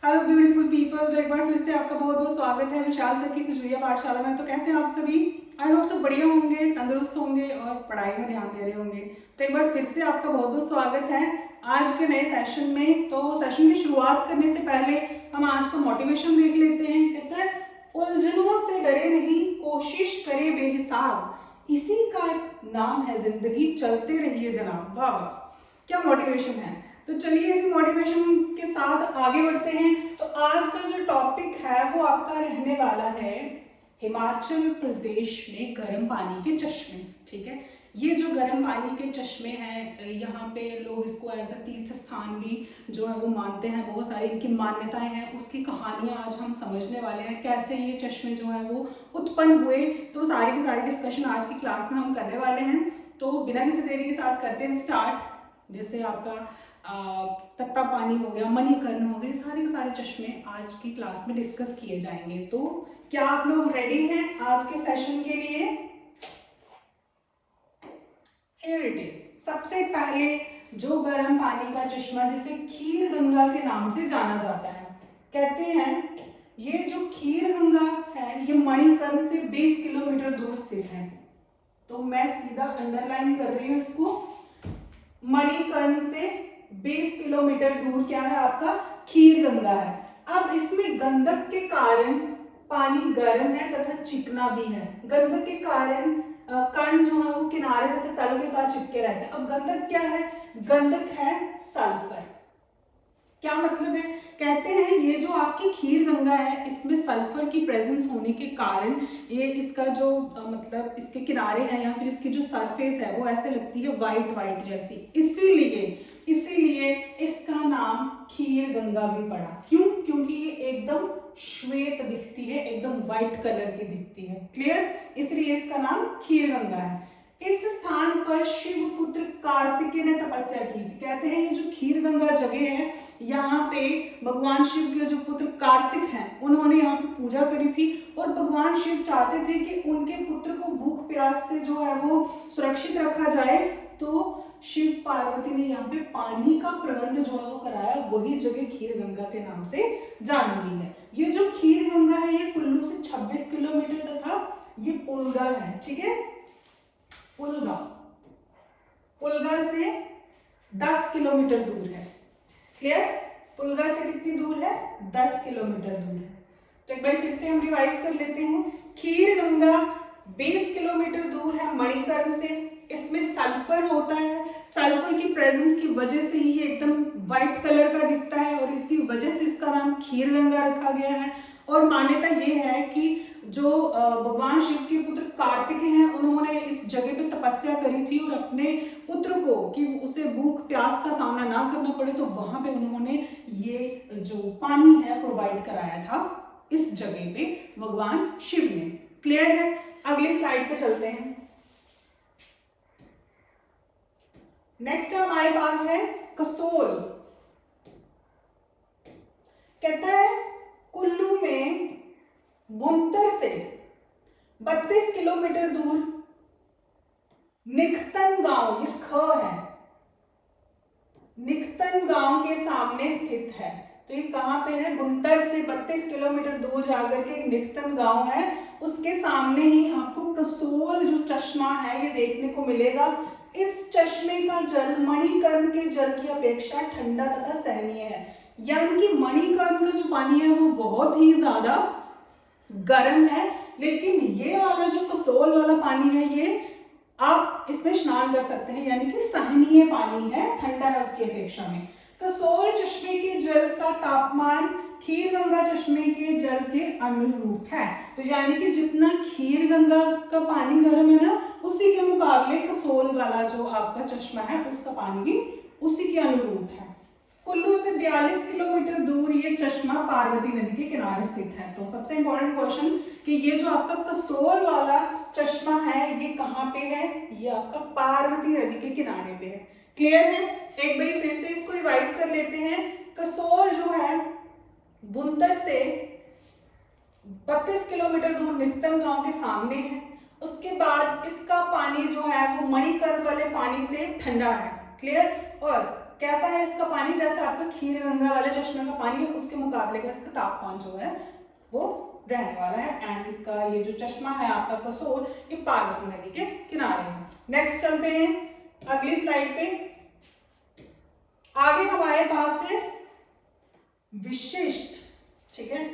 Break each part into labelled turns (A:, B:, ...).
A: Hello beautiful people. तो एक बार फिर से आपका बहुत बहुत स्वागत है विशाल सर की खुशबुया पाठशाला में। तो कैसे हैं आप सभी? आई होप सब बढ़िया होंगे, तंदुरुस्त होंगे और पढ़ाई में ध्यान दे रहे होंगे। तो एक बार फिर से आपका बहुत बहुत स्वागत है आज के नए सेशन में। तो सेशन की शुरुआत करने से पहले हम आज का मोटिवेशन देख लेते हैं। कहता है, उलझनों से डरे नहीं, कोशिश करे बेहिसाब, इसी का नाम है जिंदगी, चलते रहिए जनाब। वाह वाह, क्या मोटिवेशन है। तो चलिए इसी मोटिवेशन के साथ आगे बढ़ते हैं। तो आज का जो टॉपिक है वो आपका रहने वाला है हिमाचल प्रदेश में गर्म पानी के चश्मे। ठीक है, ये जो गर्म पानी के चश्मे हैं, यहाँ पे लोग इसको एज अ तीर्थ स्थान भी जो है वो मानते हैं। बहुत सारी इनकी मान्यताएं हैं, उसकी कहानियां आज हम समझने वाले हैं, कैसे ये चश्मे जो है वो उत्पन्न हुए। तो सारी की सारी डिस्कशन आज की क्लास में हम करने वाले हैं। तो बिना किसी देरी के साथ करते हैं स्टार्ट। जैसे आपका तत्ता पानी हो गया, मणिकर्ण हो गए, सारे के सारे चश्मे आज की क्लास में डिस्कस किए जाएंगे। तो क्या आप लोग रेडी हैं आज के सेशन के लिए? Here it is. सबसे पहले जो गर्म पानी का चश्मा जिसे खीर गंगा के नाम से जाना जाता है, कहते हैं ये जो खीर गंगा है ये मणिकर्ण से 20 किलोमीटर दूर स्थित है। तो मैं सीधा अंडरलाइन कर रही हूँ इसको। मणिकर्ण से 20 किलोमीटर दूर क्या है आपका? खीर गंगा है। अब इसमें गंधक के कारण पानी गर्म है तथा चिकना भी है। गंधक के कारण कण जो है वो किनारे तथा तल के साथ चिपके रहते हैं। अब गंधक क्या है? गंधक है सल्फर। क्या मतलब है? कहते हैं ये जो आपकी खीर गंगा है इसमें सल्फर की प्रेजेंस होने के कारण ये इसका जो मतलब इसके किनारे हैं या फिर इसकी जो सरफेस है वो ऐसे लगती है वाइट वाइट जैसी। इसीलिए इसका नाम खीर गंगा भी पड़ा। क्यों? क्योंकि ये एकदम श्वेत दिखती है, एकदम व्हाइट कलर की दिखती है। क्लियर? इसलिए इसका नाम खीर गंगा है। इस स्थान पर शिव पुत्र कार्तिकेय ने तपस्या की थी। कहते हैं ये जो खीर गंगा जगह है यहाँ पे भगवान शिव के जो पुत्र कार्तिक हैं उन्होंने यहाँ पे पूजा करी थी। और भगवान शिव चाहते थे कि उनके पुत्र को भूख प्यास से जो है वो सुरक्षित रखा जाए। तो शिव पार्वती ने यहाँ पे पानी का प्रबंध जो है वो कराया। वही जगह खीर गंगा के नाम से जानी गई है। ये जो खीर गंगा है ये कुल्लू से 26 किलोमीटर तथा ये पुलगा है। ठीक है, पुलगा से 10 किलोमीटर दूर है। क्लियर? पुलगा से कितनी दूर है? 10 किलोमीटर दूर है। तो एक बार फिर से हम रिवाइज कर लेते हैं। खीर गंगा 20 किलोमीटर दूर है मणिकर्ण से। इसमें सल्फर होता है। सल्फर की प्रेजेंस की वजह से ही ये एकदम व्हाइट कलर का दिखता है और इसी वजह से इसका नाम खीर गंगा रखा गया है। और मान्यता ये है कि जो भगवान शिव के पुत्र कार्तिकेय हैं उन्होंने इस जगह पे तपस्या करी थी और अपने पुत्र को कि उसे भूख प्यास का सामना ना करना पड़े, तो वहां पे उन्होंने ये जो पानी है प्रोवाइड कराया था इस जगह पे भगवान शिव ने। क्लियर है? अगली स्लाइड पे चलते हैं। नेक्स्ट हमारे पास है कसोल। कहता है कुल्लू में बुनतर से 32 किलोमीटर दूर निखतन गांव, ये ख है, निखतन गांव के सामने स्थित है। तो ये कहां पे है? बुनतर से 32 किलोमीटर दूर जाकर के निखतन गांव है, उसके सामने ही आपको कसोल जो चश्मा है ये देखने को मिलेगा। इस चश्मे का जल मणिकर्ण के जल की अपेक्षा ठंडा तथा सहनीय है। यानी कि मणिकर्ण का जो पानी है वो बहुत ही ज्यादा गर्म है, लेकिन ये वाला जो कसोल वाला पानी है ये आप इसमें स्नान कर सकते हैं, यानी कि सहनीय पानी है, ठंडा है उसकी अपेक्षा में। कसोल चश्मे के जल का तापमान खीर गंगा चश्मे के जल के अनुरूप है। तो यानी कि जितना खीर गंगा का पानी गर्म है ना, उसी के मुकाबले कसोल वाला जो आपका चश्मा है उसका पानी भी उसी के अनुरूप है। कुल्लू से 42 किलोमीटर दूर ये चश्मा पार्वती नदी के किनारे स्थित है। तो सबसे इंपॉर्टेंट क्वेश्चन कि ये जो आपका कसोल वाला चश्मा है ये कहाँ पे है? ये आपका पार्वती नदी के किनारे पे है। क्लियर है? एक बार फिर से इसको रिवाइज कर लेते हैं। कसोल जो है बुनतर से 32 किलोमीटर दूर निखतन गांव के सामने है। उसके बाद इसका पानी जो है वो मणिकर्ण वाले पानी से ठंडा है। क्लियर? और कैसा है इसका पानी? जैसे आपका खीर गंगा वाले चश्मे का पानी है उसके मुकाबले का इसका तापमान जो है वो रहने वाला है। एंड इसका ये जो चश्मा है आपका कसोल, ये पार्वती नदी के किनारे है। नेक्स्ट चलते हैं अगली स्लाइड पे। आगे हमारे पास है विशिष्ट, ठीक है,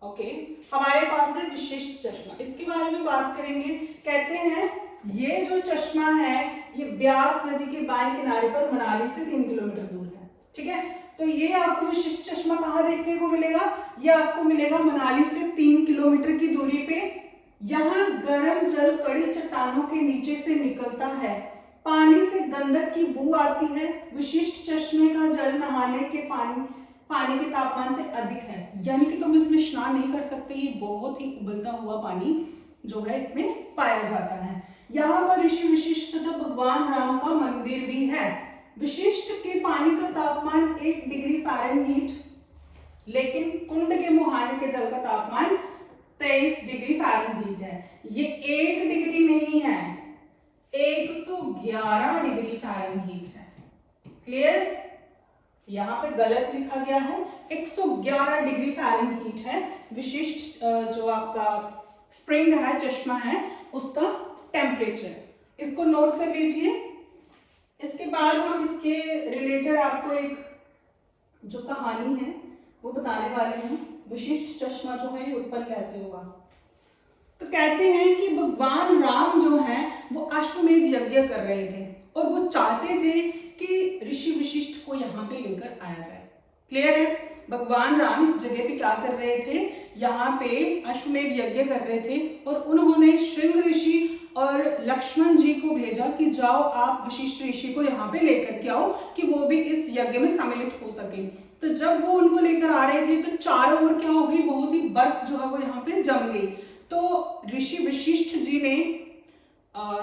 A: ओके, हमारे पास है विशिष्ट चश्मा। इसके बारे में बात करेंगे। कहते हैं ये जो चश्मा है ये ब्यास नदी के बाएं किनारे पर मनाली से 3 किलोमीटर दूर है, ठीक है। तो ये आपको विशिष्ट चश्मा कहाँ देखने को मिलेगा? ये आपको मिलेगा मनाली से 3 किलोमीटर की दूरी पे। यहाँ गर्म जल कड़ी चट्टानों के नीचे से निकलता है, पानी से गंधक की बू आती है। विशिष्ट चश्मे का जल नहाने के पानी के तापमान से अधिक है, यानी कि तुम इसमें स्नान नहीं कर सकते, ये बहुत ही उबलता हुआ पानी जो है इसमें पाया जाता है। यहाँ पर ऋषि विशिष्ट तथा भगवान राम का मंदिर भी है। विशिष्ट के पानी का तापमान 1 डिग्री फ़ारेनहीट, लेकिन कुंड के मुहाने के जल का तापमान 23 डिग्री फ़ारेनहीट है। ये 1 डिग्री नहीं है, 111 डिग्री फ़ारेनहीट है। क्लियर? यहाँ पे गलत लिखा गया है, 111 डिग्री फ़ारेनहीट है विशिष्ट जो आपका स्प्रिंग है, चश्मा है, उसका टेम्परेचर। इसको नोट कर लीजिए। इसके बाद हम इसके रिलेटेड आपको एक जो कहानी है वो बताने वाले हैं। विशिष्ट चश्मा जो है ये उत्पन्न कैसे हुआ? तो कहते हैं कि भगवान राम जो है वो अश्वमेध यज्ञ कर रहे थे और वो चाहते थे कि ऋषि विशिष्ट को यहाँ पे लेकर आया जाए। क्लियर है? भगवान राम इस जगह पे क्या कर रहे थे? यहाँ पे अश्वमेध यज्ञ कर रहे थे और उन्होंने श्रृंग ऋषि और लक्ष्मण जी को भेजा कि जाओ आप वशिष्ठ ऋषि को यहाँ पे लेकर के आओ कि वो भी इस यज्ञ में सम्मिलित हो सके। तो जब वो उनको लेकर आ रहे थे तो चारों ओर क्या हो गई? बहुत ही बर्फ जो है वो यहाँ पे जम गई। तो ऋषि वशिष्ठ जी ने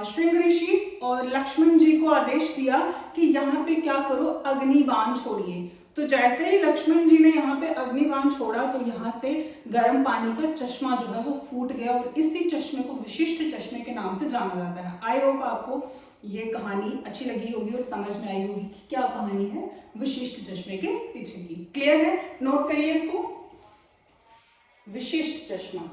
A: श्रृंग ऋषि और लक्ष्मण जी को आदेश दिया कि यहाँ पे क्या करो? अग्निबाण छोड़िए। तो जैसे ही लक्ष्मण जी ने यहाँ पे अग्निबाण छोड़ा तो यहाँ से गर्म पानी का चश्मा जो है वो फूट गया और इसी चश्मे को विशिष्ट चश्मे के नाम से जाना जाता है। आई होप आपको ये कहानी अच्छी लगी होगी और समझ में आई होगी कि क्या कहानी है विशिष्ट चश्मे के पीछे की। क्लियर है? नोट करिए इसको। विशिष्ट चश्मा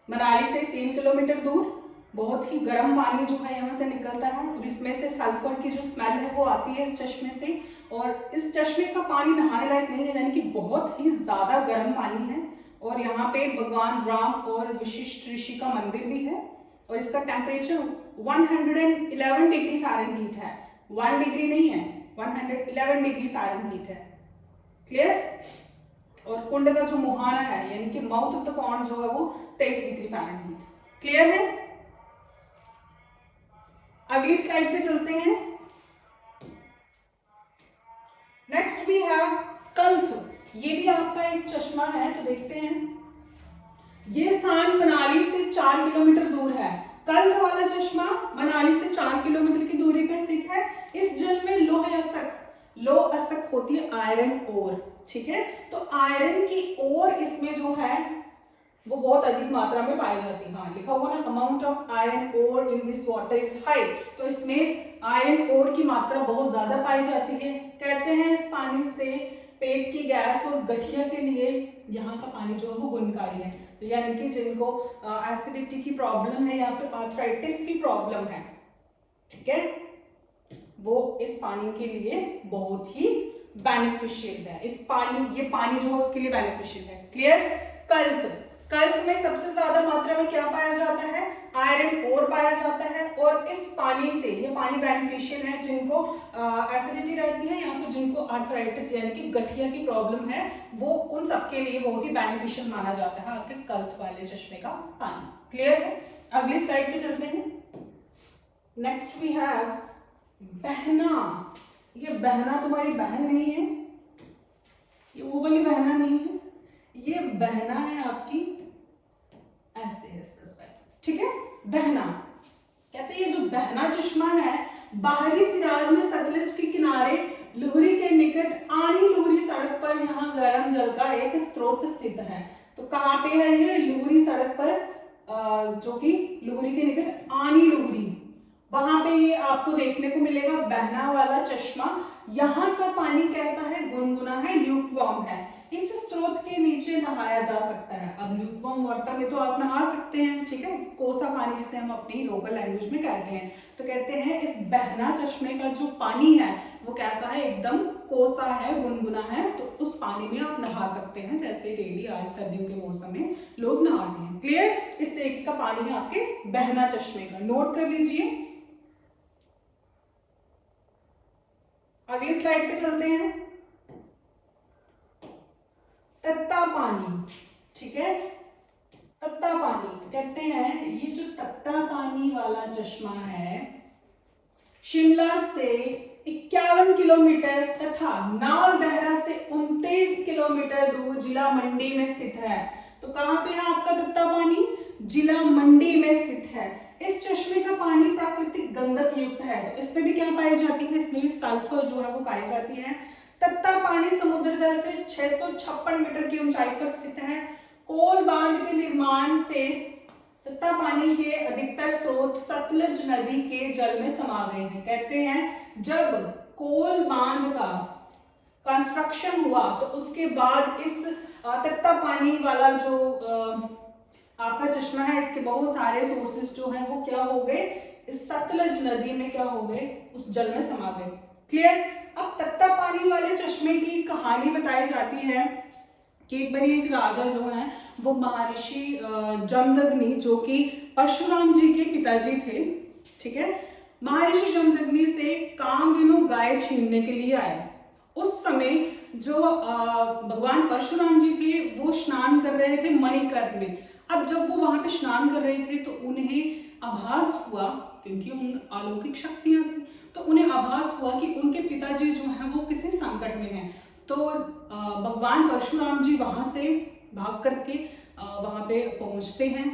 A: मनाली से 3 किलोमीटर दूर, बहुत ही गर्म पानी जो है यहाँ से निकलता है और इसमें से सल्फर की जो स्मेल है वो आती है इस चश्मे से। और इस चश्मे का पानी नहाने लायक नहीं है, यानी कि बहुत ही ज्यादा गर्म पानी है। और यहाँ पे भगवान राम और वशिष्ठ ऋषि का मंदिर भी है और इसका टेम्परेचर 111 डिग्री फ़ारेनहीट है। 1 डिग्री नहीं है, 111 डिग्री फ़ारेनहीट है। क्लियर? और कुंड का जो मुहाना है यानी कि माउथ ऑफ द पॉन्ड जो है वो 23 डिग्री फ़ारेनहीट। क्लियर है? अगली स्लाइड पे चलते हैं। Next we have cloth. ये भी आपका एक चश्मा है, तो देखते हैं। ये स्थान मनाली से 4 किलोमीटर दूर है। कल्थ वाला चश्मा मनाली से 4 किलोमीटर की दूरी पे स्थित है। इस जल में लौह असक होती है, आयरन ओर, ठीक है। तो आयरन की ओर इसमें जो है वो बहुत अधिक मात्रा में पाई जाती है। हाँ, लिखा हुआ ना, amount of iron ore in this water is high. तो इसमें आयरन ओर की मात्रा बहुत ज्यादा पाई जाती है। कहते हैं इस पानी से पेट की गैस और गठिया के लिए यहाँ का पानी जो है वो गुणकारी है। तो यानी कि जिनको एसिडिटी की प्रॉब्लम है या फिर आर्थराइटिस की प्रॉब्लम है, ठीक है, वो इस पानी के लिए बहुत ही बेनिफिशियल है। ये पानी जो है उसके लिए बेनिफिशियल है। क्लियर? कल्थ में सबसे ज्यादा मात्रा में क्या पाया जाता है? आयरन ओर पाया जाता है। और इस पानी से, ये पानी बेनिफिशियल है जिनको एसिडिटी रहती है या फिर जिनको आर्थराइटिस यानी कि गठिया की प्रॉब्लम है, वो उन सबके लिए बहुत ही बेनिफिशियल माना जाता है आपके कल्थ वाले चश्मे का पानी। क्लियर है? अगली स्लाइड पे चलते हैं। नेक्स्ट वी हैव बहना। ये बहना तुम्हारी बहन नहीं है, ये वो वाली बहना नहीं है, ये बहना है आपकी, ऐसे है इसका स्पेल, ठीक है। बहना कहते हैं ये जो बहना चश्मा है बाहरी सिराज में सतलज के किनारे लुहरी के निकट आनी लुहरी सड़क पर यहाँ गर्म जल का एक स्रोत स्थित है। तो कहाँ पे है ये? लुहरी सड़क पर, जो कि लुहरी के निकट आनी लुहरी, वहां पे ये आपको देखने को मिलेगा बहना वाला चश्मा। यहाँ का पानी कैसा है, गुनगुना है, ल्यूकवार्म है। इस स्रोत के नीचे नहाया जा सकता है। अब ल्यूकवार्म वाटर में तो आप नहा सकते हैं, ठीक है, कोसा पानी जिसे हम अपनी लोकल लैंग्वेज में कहते हैं। तो कहते हैं इस बहना चश्मे का जो पानी है वो कैसा है, एकदम कोसा है, गुनगुना है। तो उस पानी में आप नहा सकते हैं, जैसे डेली आज सर्दियों के मौसम में लोग नहाते हैं। क्लियर? इस तरीके का पानी है आपके बहना चश्मे का, नोट कर लीजिए। अगली स्लाइड पे चलते हैं। तत्ता पानी, ठीक है, तत्ता पानी कहते हैं ये जो तत्ता पानी वाला चश्मा है शिमला से 51 किलोमीटर तथा नालदेहरा से 29 किलोमीटर दूर जिला मंडी में स्थित है। तो कहां पे है आपका तत्ता पानी, जिला मंडी में स्थित है। इस चश्मे का पानी प्राकृतिक गंधक युक्त है। तो इसमें भी क्या पाई जाती है, इसमें भी सल्फर जो है वो पाई जाती है। तत्ता पानी समुद्र तल से 656 मीटर की ऊंचाई पर स्थित है। कोल बांध के निर्माण से तत्ता पानी के अधिकतर स्रोत सतलज नदी के जल में समा गए हैं। कहते हैं जब कोल बांध का कंस्ट्रक्शन हुआ तो उसके बाद इस तत्ता पानी वाला जो आपका चश्मा है, इसके बहुत सारे सोर्सेस जो हैं वो क्या हो गए, इस सतलज नदी में क्या हो गए, उस जल में समा गए। क्लियर? अब तत्ता पानी वाले चश्मे की कहानी बताई जाती है कि एक बार एक राजा जो है वो महर्षि जमदग्नि, जो कि परशुराम जी के पिताजी थे, ठीक है, महर्षि जमदग्नि से कामधेनु गाय छीनने के लिए आए। उस समय जो भगवान परशुराम जी थे वो स्नान कर रहे थे मणिकर्ण में। अब जब वो वहां पे स्नान कर रहे थे तो उन्हें आभास हुआ, क्योंकि उन अलौकिक शक्तियां थी, तो उन्हें आभास हुआ कि उनके पिताजी जो हैं वो किसी संकट में हैं। तो भगवान परशुराम जी वहां से भाग करके वहां पे पहुंचते हैं।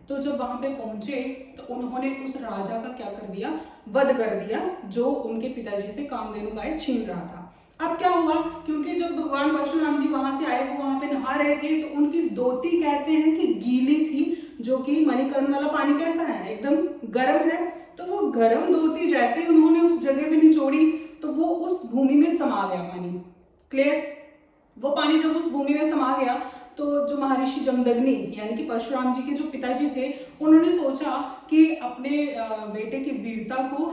A: तो जब वहां पे पहुंचे तो उन्होंने उस राजा का क्या कर दिया, वध कर दिया, जो उनके पिताजी से कामधेनु गाय छीन रहा था। अब क्या हुआ, क्योंकि जब भगवान परशुराम जी वहां से आए, वो वहां पे नहा रहे थे, तो उनकी धोती कहते हैं कि गीली थी, जो कि मणिकर्ण वाला पानी कैसा है, एकदम गर्म है। तो वो गर्म धोती जैसे ही उन्होंने उस जगह पे निचोड़ी तो वो उस भूमि में समा गया पानी। क्लियर? वो पानी जब उस भूमि में समा गया तो जो महर्षि जमदग्नि यानी कि परशुराम जी के जो पिताजी थे, उन्होंने सोचा कि अपने बेटे की वीरता को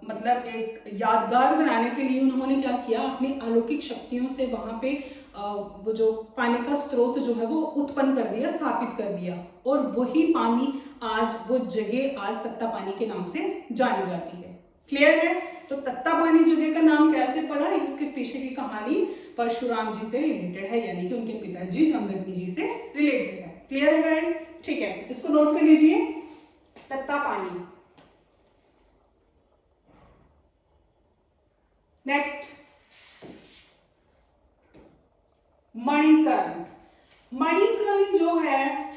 A: मतलब एक यादगार बनाने के लिए उन्होंने क्या किया, अपनी अलौकिक शक्तियों से वहां पे वो जो पानी का स्रोत जो है वो उत्पन्न कर दिया, स्थापित कर दिया, और वही पानी आज वो जगह आज तत्ता पानी के नाम से जानी जाती है। क्लियर है? तो तत्ता पानी जगह का नाम कैसे पड़ा, उसके पीछे की कहानी परशुराम जी से रिलेटेड है, यानी कि उनके पिताजी जमदग्नि जी से रिलेटेड है। क्लियर है गाइस? ठीक है, इसको नोट कर लीजिए, तत्ता पानी। नेक्स्ट, मणिकर्ण। मणिकर्ण जो है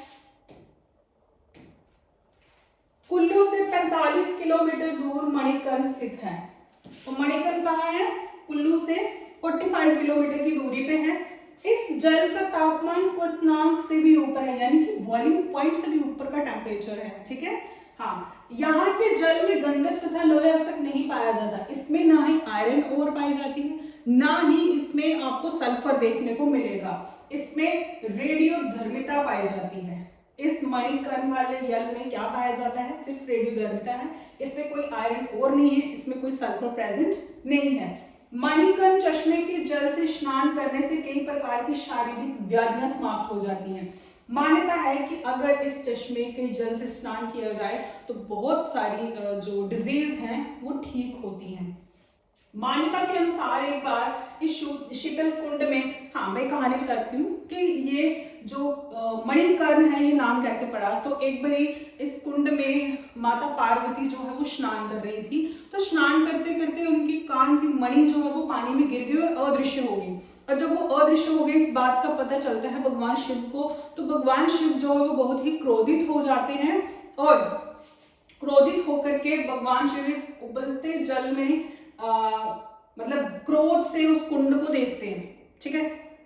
A: कुल्लू से 45 किलोमीटर दूर मणिकर्ण स्थित है। तो मणिकर्ण कहाँ है, कुल्लू से 45 किलोमीटर की दूरी पे है। इस जल का तापमान क्वथनांक से भी ऊपर है, यानी कि बॉइलिंग पॉइंट से भी ऊपर का टेम्परेचर है, ठीक है। हाँ, यहाँ के जल में गंधक तथा लोहयासक नहीं पाया जाता। इसमें ना ही आयरन ओर पाई जाती है, ना ही इसमें आपको सल्फर देखने को मिलेगा। इसमें रेडियोधर्मिता पाई जाती है। इस मणिकर्ण वाले जल में क्या पाया जाता है, सिर्फ रेडियोधर्मिता है। इसमें कोई आयरन ओर नहीं है, इसमें कोई सल्फर प्रेजेंट नहीं है। मणिकर्ण चश्मे के जल से स्नान करने से कई प्रकार की शारीरिक व्याधियां समाप्त हो जाती हैं। मान्यता है कि अगर इस चश्मे के जल से स्नान किया जाए तो बहुत सारी जो डिजीज हैं वो ठीक होती हैं। मान्यता के अनुसार एक बार इस शीतल कुंड में, हाँ मैं कहानी बताती हूँ कि ये जो मणिकर्ण है ये नाम कैसे पड़ा। तो एक बार इस कुंड में माता पार्वती जो है वो स्नान कर रही थी। तो स्नान करते करते उनकी कान की मणि जो है वो पानी में गिर गई और अदृश्य हो गई। और जब वो अदृश्य हो गई, इस बात का पता चलता है भगवान शिव को। तो भगवान शिव जो है वो बहुत ही क्रोधित हो जाते हैं और क्रोधित होकर के भगवान शिव इस उबलते जल में मतलब क्रोध से उस कुंड को देखते हैं, ठीक है।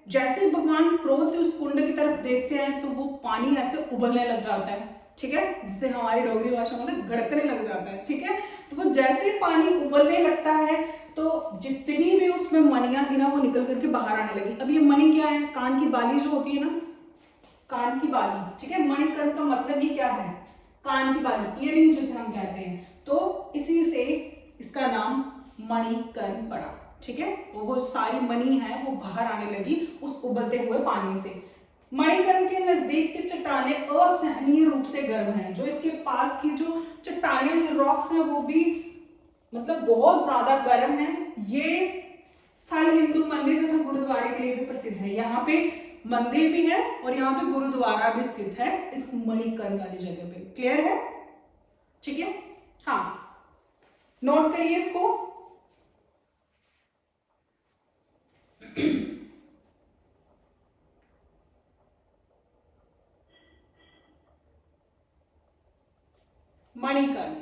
A: जैसे भगवान क्रोध से उस कुंड की तरफ देखते हैं तो वो पानी ऐसे उबलने लग जाता है, ठीक है, जिससे हमारी डोगरी भाषा में गड़कने लग जाता है, ठीक है। तो वो जैसे पानी उबलने लगता है तो जितनी भी उसमें मणियां थी ना वो निकल करके बाहर आने लगी। अब ये मणि क्या है, कान की बाली जो होती है ना, कान की बाली, ठीक है। मणिकर्ण का मतलब ही क्या है, कान की बाली, ईयरिंग जिसे हम कहते हैं, तो इसी से इसका नाम मणिकर्ण पड़ा, ठीक है। वो सारी मणि है वो बाहर आने लगी उस उबलते हुए पानी से। मणिकर्ण के नजदीक की चट्टानें असहनीय रूप से गर्म हैं, जो इसके पास की जो चट्टानें, जो रॉक्स हैं, वो भी मतलब बहुत ज्यादा गर्म है। ये स्थल हिंदू मंदिर तथा गुरुद्वारे के लिए भी प्रसिद्ध है। यहाँ पे मंदिर भी है और यहाँ पे गुरुद्वारा भी स्थित है इस मणिकर्ण वाली जगह पे। क्लियर है, ठीक है। हाँ, नोट करिए इसको। मणिकर्ण।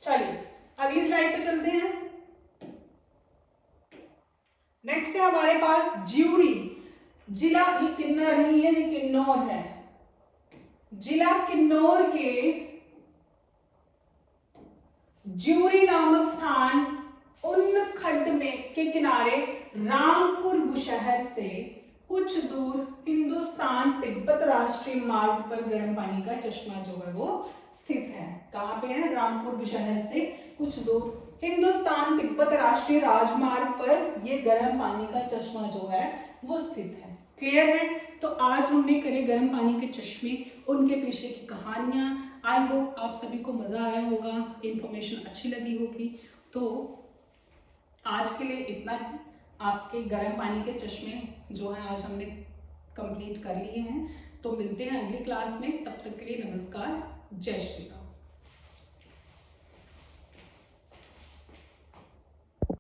A: चलिए अगली स्लाइड पे चलते हैं। नेक्स्ट है हमारे पास ज्यूरी। जिला, ये किन्नर नहीं है, ये किन्नौर है। जिला किन्नौर के ज्यूरी नामक स्थान उन खड्ड में के किनारे रामपुर बुशहर से कुछ दूर हिंदुस्तान तिब्बत राष्ट्रीय मार्ग पर गर्म पानी का चश्मा जो है वो स्थित है। कहाँ पे है, रामपुर बुशहर से कुछ दूर हिंदुस्तान तिब्बत राष्ट्रीय राजमार्ग पर ये गर्म पानी का चश्मा जो है वो स्थित है। क्लियर है। तो आज हमने करे गर्म पानी के चश्मे, उनके पीछे की कहानियां। आई होप आप सभी को मजा आया होगा, इंफॉर्मेशन अच्छी लगी होगी। तो आज के लिए इतना ही। आपके गर्म पानी के चश्मे जो है आज हमने कंप्लीट कर लिए हैं। तो मिलते हैं अगली क्लास में, तब तक के लिए नमस्कार, जय श्री राम।